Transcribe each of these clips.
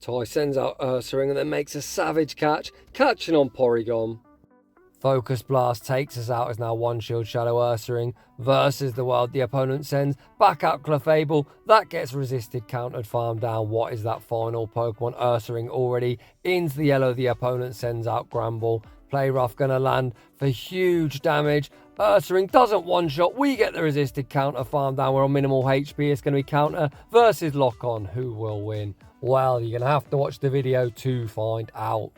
Ty sends out Ursaring and then makes a savage catch, catching on Porygon. Focus Blast takes us out as now one shield Shadow Ursaring versus the world the opponent sends. Back out Clefable, that gets resisted, countered, farmed down. What is that final Pokemon? Ursaring already into the yellow, the opponent sends out Gramble. Play Rough gonna land for huge damage. Ursaring doesn't one-shot, we get the resisted counter, farm down, we're on minimal HP, it's going to be counter versus lock-on. Who will win? Well, you're going to have to watch the video to find out.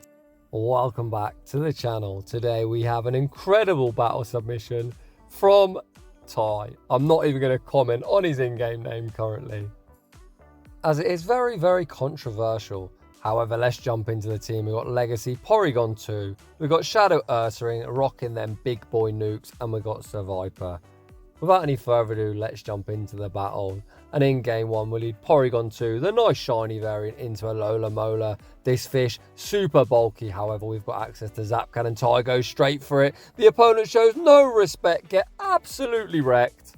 Welcome back to the channel. Today we have an incredible battle submission from Ty. I'm not even going to comment on his in-game name currently, as it is very, very controversial. However, let's jump into the team. We've got Legacy Porygon2, we've got Shadow Ursaring rocking them big boy nukes, and we've got Seviper. Without any further ado, let's jump into the battle. And in game one, we'll lead Porygon2, the nice shiny variant, into a Lola Mola. This fish, super bulky. However, we've got access to Zap Cannon. Ty goes straight for it. The opponent shows no respect, get absolutely wrecked.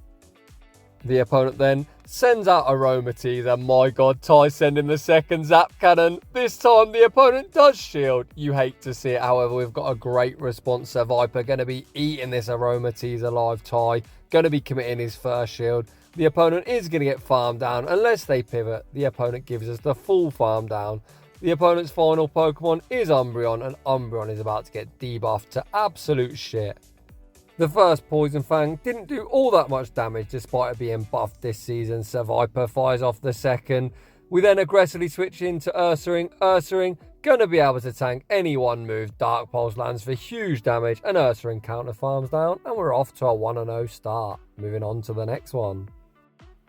The opponent then sends out Aromatisse, and my god, Ty sending the second Zap Cannon. This time the opponent does shield. You hate to see it, however, we've got a great response. Seviper going to be eating this Aromatisse alive. Ty going to be committing his first shield. The opponent is going to get farmed down unless they pivot. The opponent gives us the full farm down. The opponent's final Pokemon is Umbreon, and Umbreon is about to get debuffed to absolute shit. The first Poison Fang didn't do all that much damage despite it being buffed this season. Seviper fires off the second. We then aggressively switch into Ursaring. Ursaring gonna be able to tank any one move. Dark Pulse lands for huge damage and Ursaring counter farms down, and we're off to a 1-0 start. Moving on to the next one.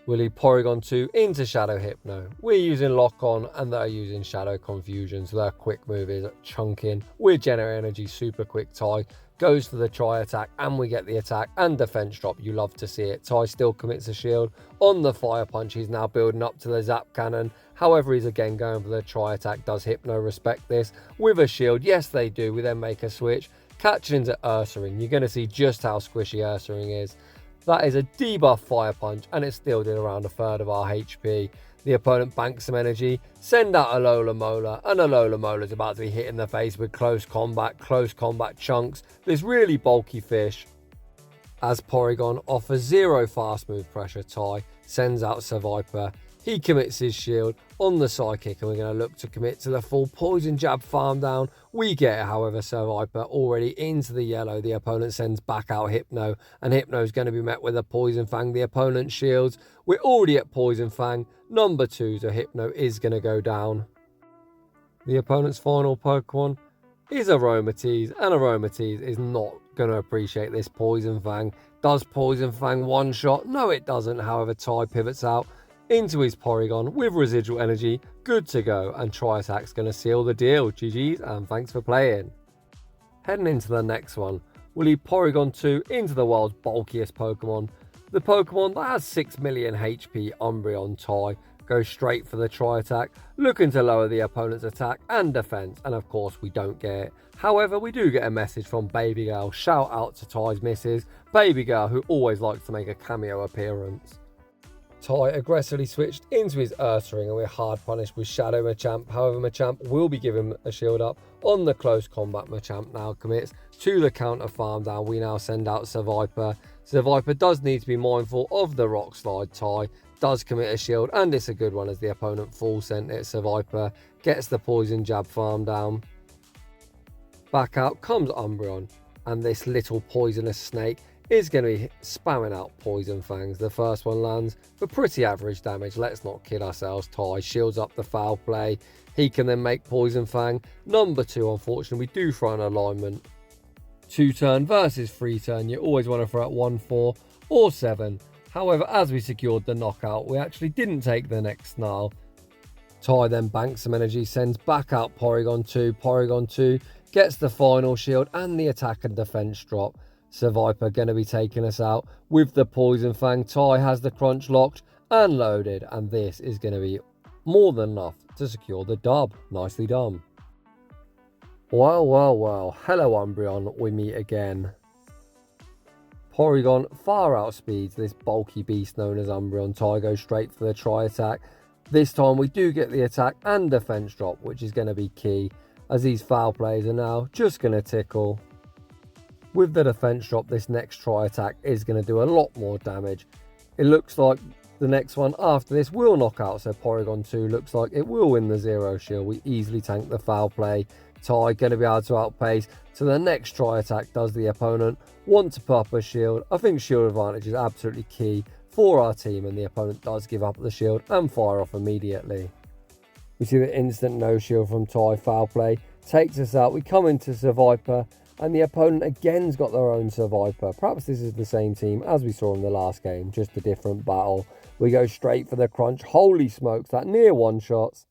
We'll lead Porygon2 into Shadow Hypno. We're using Lock On and they're using Shadow Confusion, so their quick move is chunking. We're Generate Energy, super quick. Ty goes for the try attack and we get the attack and defense drop. You love to see it. Ty still commits a shield on the Fire Punch. He's now building up to the Zap Cannon. However, he's again going for the try attack. Does Hypno respect this with a shield? Yes, they do. We then make a switch, catching into Ursaring. You're going to see just how squishy Ursaring is. That is a debuff Fire Punch, and it still did around a third of our HP. The opponent banks some energy, send out a Lola Mola, and a Lola Mola is about to be hit in the face with close combat chunks. This really bulky fish. As Porygon offers zero fast move pressure, Ty sends out Seviper. He commits his shield on the Psychic, and we're going to look to commit to the full Poison Jab farm down. We get it, however, Seviper already into the yellow. The opponent sends back out Hypno, and Hypno is going to be met with a Poison Fang. The opponent shields. We're already at Poison Fang. Number 2, so Hypno is going to go down. The opponent's final Pokemon is Aromatisse, and Aromatisse is not going to appreciate this Poison Fang. Does Poison Fang one shot? No, it doesn't. However, Ty pivots out into his Porygon with residual energy, good to go, and Tri Attack's going to seal the deal. GG's and thanks for playing. Heading into the next one, we'll lead Porygon2 into the world's bulkiest Pokemon. The Pokemon that has 6 million HP, Umbreon. Ty goes straight for the Tri Attack, looking to lower the opponent's attack and defense, and of course we don't get it. However, we do get a message from Baby Girl. Shout out to Ty's missus, Baby Girl, who always likes to make a cameo appearance. Ty aggressively switched into his Ursaring, and we're hard punished with Shadow Machamp. However, Machamp will be given a shield up on the close combat. Machamp now commits to the counter farm down. We now send out Seviper. Seviper does need to be mindful of the Rock Slide. Ty does commit a shield, and it's a good one as the opponent full sent it. Seviper gets the Poison Jab farm down. Back out comes Umbreon, and this little poisonous snake is going to be spamming out Poison Fangs. The first one lands for pretty average damage. Let's not kid ourselves. Ty shields up the foul play. He can then make Poison Fang. Number 2, unfortunately, we do throw an alignment. 2-turn versus 3-turn. You always want to throw at 1, 4 or 7. However, as we secured the knockout, we actually didn't take the next snarl. Ty then banks some energy, sends back out Porygon2. Porygon2 gets the final shield and the attack and defense drop. Seviper going to be taking us out with the Poison Fang. Ty has the crunch locked and loaded, and this is going to be more than enough to secure the dub. Nicely done. Well. Hello Umbreon, we meet again. Porygon far outspeeds this bulky beast known as Umbreon. Ty goes straight for the Tri Attack. This time we do get the attack and defense drop, which is going to be key, as these foul plays are now just going to tickle. With the defense drop, this next try attack is going to do a lot more damage. It looks like the next one after this will knock out, so Porygon2 looks like it will win the 0 shield. We easily tank the foul play. Ty going to be able to outpace, so the next try attack does the opponent want to pop a shield. I think shield advantage is absolutely key for our team, and the opponent does give up the shield and fire off immediately. We see the instant no shield from Ty foul play takes us out. We come into Seviper, and the opponent again's got their own Seviper. Perhaps this is the same team as we saw in the last game, just a different battle. We go straight for the crunch. Holy smokes, that near one shots.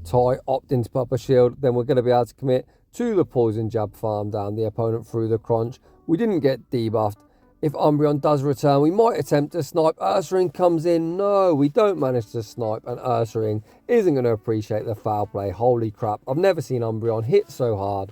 Ty opting to pop a shield, then we're going to be able to commit to the poison jab farm down the opponent through the crunch. We didn't get debuffed. If Umbreon does return, we might attempt to snipe. Ursaring comes in. No, we don't manage to snipe, and Ursaring isn't going to appreciate the foul play. Holy crap, I've never seen Umbreon hit so hard.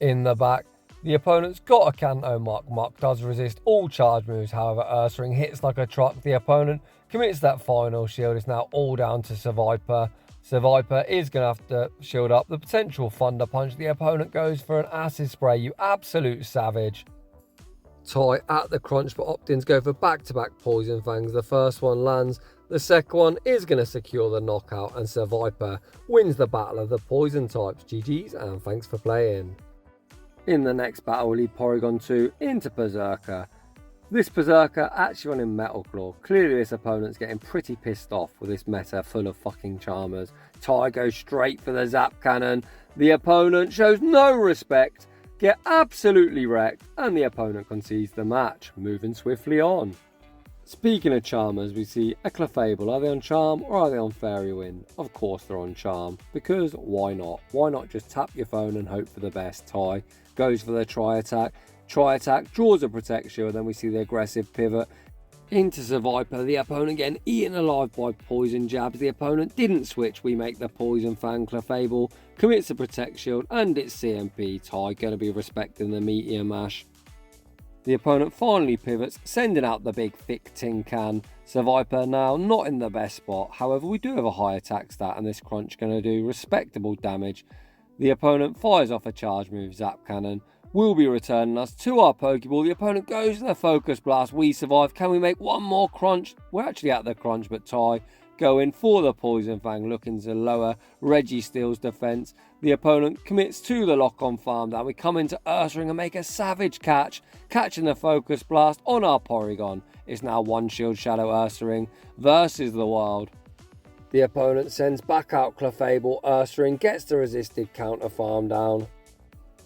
In the back, the opponent's got a Kanto Muck. Muck does resist all charge moves, however Ursaring hits like a truck. The opponent commits that final shield. It's now all down to Seviper. Seviper is going to have to shield up the potential Thunder Punch. The opponent goes for an Acid Spray, you absolute savage. Ty at the crunch, but Optins go for back-to-back Poison Fangs. The first one lands, the second one is going to secure the knockout, and Seviper wins the battle of the Poison types. GG's and thanks for playing. In the next battle, we lead Porygon2 into Berserker. This Berserker actually running Metal Claw. Clearly this opponent's getting pretty pissed off with this meta full of fucking Charmers. Ty goes straight for the Zap Cannon. The opponent shows no respect, get absolutely wrecked, and the opponent concedes the match, moving swiftly on. Speaking of Charmers, we see a Clefable. Are they on Charm or are they on Fairy Wind? Of course they're on Charm, because why not? Why not just tap your phone and hope for the best? Ty goes for the Tri Attack. Tri Attack draws a Protect Shield, then we see the aggressive pivot into Seviper. The opponent getting eaten alive by Poison Jabs. The opponent didn't switch. We make the Poison Fang. Clefable commits a Protect Shield, and it's CMP. Ty going to be respecting the Meteor Mash. The opponent finally pivots, sending out the big thick tin can. Seviper now not in the best spot. However, we do have a high attack stat, and this crunch going to do respectable damage. The opponent fires off a charge move. Zap Cannon will be returning us to our Pokeball. The opponent goes to the Focus Blast. We survive. Can we make one more crunch? We're actually at the crunch, but Ty going for the Poison Fang, looking to lower Registeel's defense. The opponent commits to the lock-on farm down. We come into Ursaring and make a savage catch, catching the Focus Blast on our Porygon. It's now one shield Shadow Ursaring versus the world. The opponent sends back out Clefable. Ursaring gets the resisted counter farm down.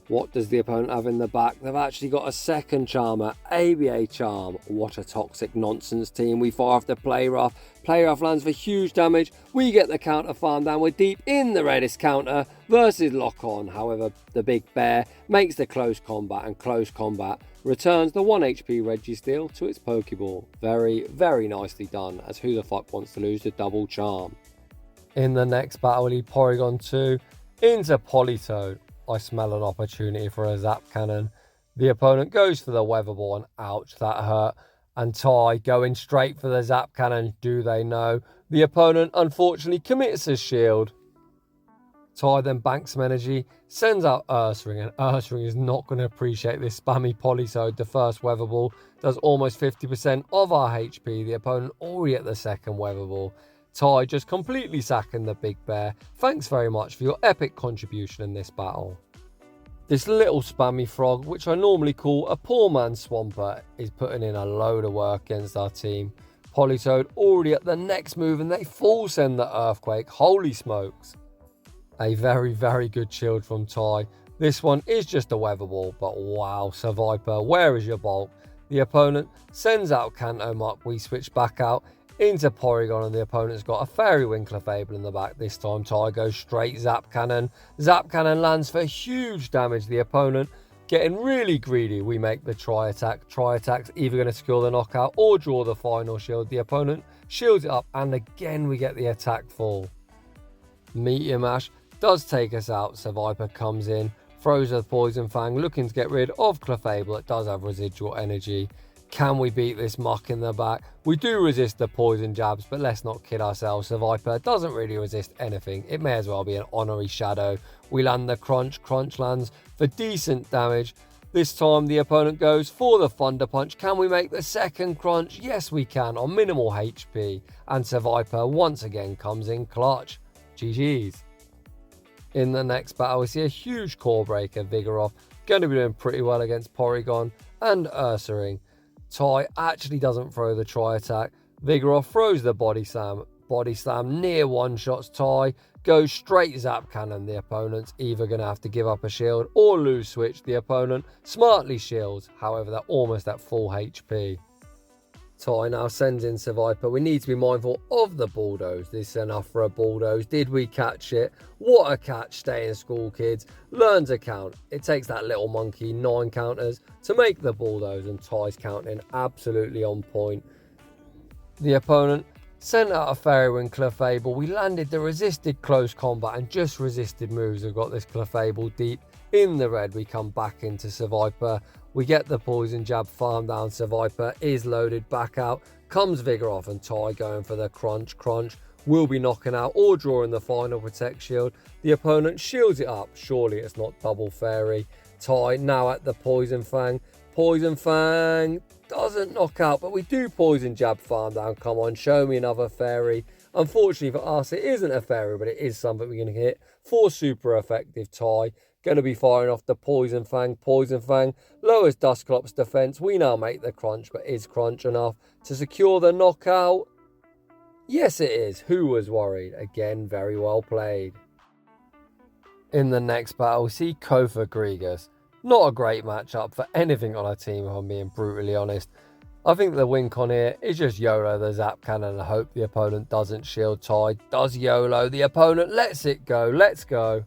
What does the opponent have in the back? They've actually got a second Charmer, ABA Charm. What a toxic nonsense team. We fire off the Play Rough. Play Rough lands for huge damage. We get the counter farm down. We're deep in the reddest counter versus Lock On. However, the Big Bear makes the close combat, and close combat returns the 1 HP Registeel to its Pokeball. Very, very nicely done, as who the fuck wants to lose to double Charm? In the next battle, we lead Porygon2 into Politoed. I smell an opportunity for a Zap Cannon. The opponent goes for the Weather Ball, and ouch, that hurt. And Ty going straight for the Zap Cannon. Do they know? The opponent unfortunately commits a shield. Ty then banks some energy, sends out Ursaring, and Ursaring is not going to appreciate this spammy Politoed. The first Weather Ball does almost 50% of our HP. The opponent already at the second Weather Ball. Ty just completely sacking the Big Bear. Thanks very much for your epic contribution in this battle. This little spammy frog, which I normally call a poor man's Swampert, is putting in a load of work against our team. Politoed already at the next move, and they full send the Earthquake. Holy smokes. A very, very good shield from Ty. This one is just a Weather Ball, but wow, Seviper, where is your bulk? The opponent sends out Kanto Muck. We switch back out into Porygon, and the opponent's got a Fairy Wind Clefable in the back. This time Ty goes straight Zap Cannon. Zap Cannon lands for huge damage. The opponent getting really greedy. We make the Tri Attack. Tri Attack's either going to secure the knockout or draw the final shield. The opponent shields it up, and again we get the attack fall. Meteor Mash does take us out. Seviper comes in, throws a Poison Fang, looking to get rid of Clefable. It does have residual energy. Can we beat this muck in the back? We do resist the poison jabs, but let's not kid ourselves. Seviper doesn't really resist anything. It may as well be an honorary shadow. We land the crunch. Crunch lands for decent damage. This time the opponent goes for the Thunder Punch. Can we make the second crunch? Yes, we can on minimal HP. And Seviper once again comes in clutch. GG's. In the next battle, we see a huge core breaker, Vigoroth. Going to be doing pretty well against Porygon and Ursaring. Tai actually doesn't throw the tri-attack. Vigoroth throws the body slam. Body slam near one-shots Tai. Goes straight Zap Cannon. The opponent's either going to have to give up a shield or lose switch. The opponent smartly shields. However, they're almost at full HP. Tai now sends in Seviper. We need to be mindful of the bulldoze. This is enough for a bulldoze. Did we catch it? What a catch. Stay in school, kids. Learn to count. It takes that little monkey 9 counters to make the bulldoze, and Tai's counting absolutely on point. The opponent sent out a Fairy Wind Clefable. We landed the resisted close combat and just resisted moves. We've got this Clefable deep in the red. We come back into Seviper. We get the poison jab, farm down. Seviper is loaded back out. Comes Vigoroth and Tai going for the crunch. Crunch will be knocking out or drawing the final protect shield. The opponent shields it up. Surely it's not double fairy. Tai now at the poison fang. Poison fang doesn't knock out, but we do poison jab, farm down. Come on, show me another fairy. Unfortunately for us, it isn't a fairy, but it is something we're going to hit for super effective. Tai going to be firing off the Poison Fang. Poison Fang lowers Dusclop's defense. We now make the crunch, but is crunch enough to secure the knockout? Yes, it is. Who was worried? Again, very well played. In the next battle, we see Kofa Grigas. Not a great matchup for anything on our team, if I'm being brutally honest. I think the win con here is just YOLO the Zap Cannon and hope the opponent doesn't shield. Tai does YOLO. The opponent lets it go. Let's go.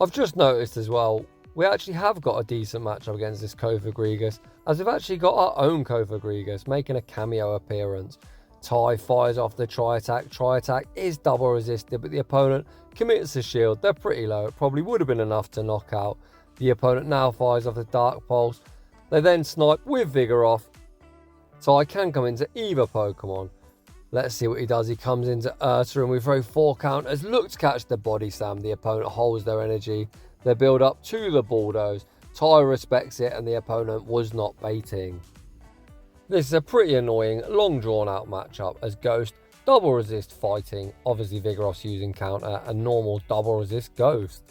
I've just noticed as well, we actually have got a decent matchup against this Kofa Grigas, as we've actually got our own Kofa Grigas making a cameo appearance. Tai fires off the tri-attack. Tri-attack is double resisted, but the opponent commits a shield. They're pretty low. It probably would have been enough to knock out. The opponent now fires off the Dark Pulse. They then snipe with Vigoroth. Tai can come into either Pokemon. Let's see what he does. He comes into Ursaring. We throw 4 counters. Look to catch the body slam. The opponent holds their energy. They build up to the bulldoze. Tai respects it and the opponent was not baiting. This is a pretty annoying, long drawn out matchup as Ghost double resist fighting. Obviously Vigoroth's using counter and normal double resist Ghost.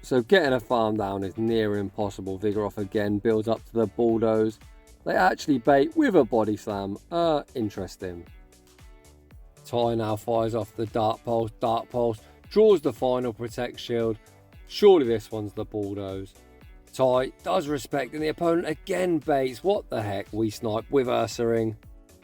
So getting a farm down is near impossible. Vigoroth again builds up to the bulldoze. They actually bait with a body slam. Interesting. Tai now fires off the Dark Pulse. Dark Pulse draws the final protect shield. Surely this one's the bulldoze. Tai does respect and the opponent again baits. What the heck? We snipe with Ursaring.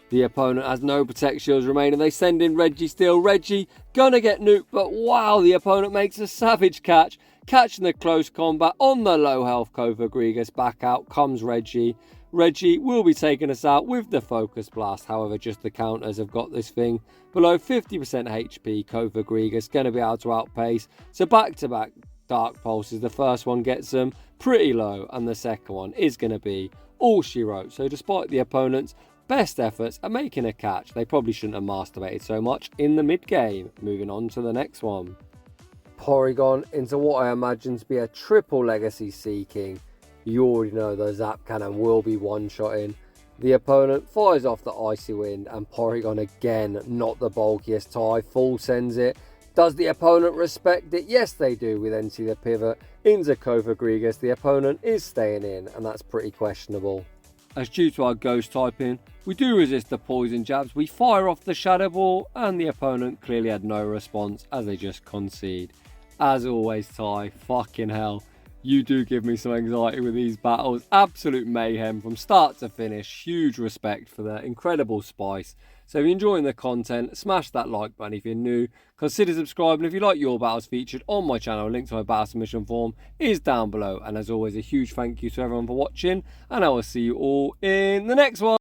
The opponent has no protect shields remaining. They send in Reggie still. Reggie gonna get nuked, but wow, the opponent makes a savage catch. Catching the close combat on the low health Kofa Grigas. Back out comes Reggie. Reggie will be taking us out with the Focus Blast. However, just the counters have got this thing below 50% HP. Kofa Grigas going to be able to outpace. So back-to-back Dark Pulses. The first one gets them pretty low and the second one is going to be all she wrote. So despite the opponent's best efforts at making a catch, they probably shouldn't have masturbated so much in the mid-game. Moving on to the next one. Porygon into what I imagine to be a triple Legacy Seeking. You already know the Zap Cannon will be one-shotting. The opponent fires off the Icy Wind and Porygon again, not the bulkiest. Tai full sends it. Does the opponent respect it? Yes, they do. We then see the pivot into Kofa Grigas. The opponent is staying in and that's pretty questionable. As due to our Ghost typing, we do resist the poison jabs. We fire off the Shadow Ball and the opponent clearly had no response as they just concede. As always, Tai, fucking hell. You do give me some anxiety with these battles. Absolute mayhem from start to finish. Huge respect for the incredible spice. So if you're enjoying the content, smash that like button. If you're new, consider subscribing. If you like your battles featured on my channel, link to my battle submission form is down below. And as always, a huge thank you to everyone for watching. And I will see you all in the next one.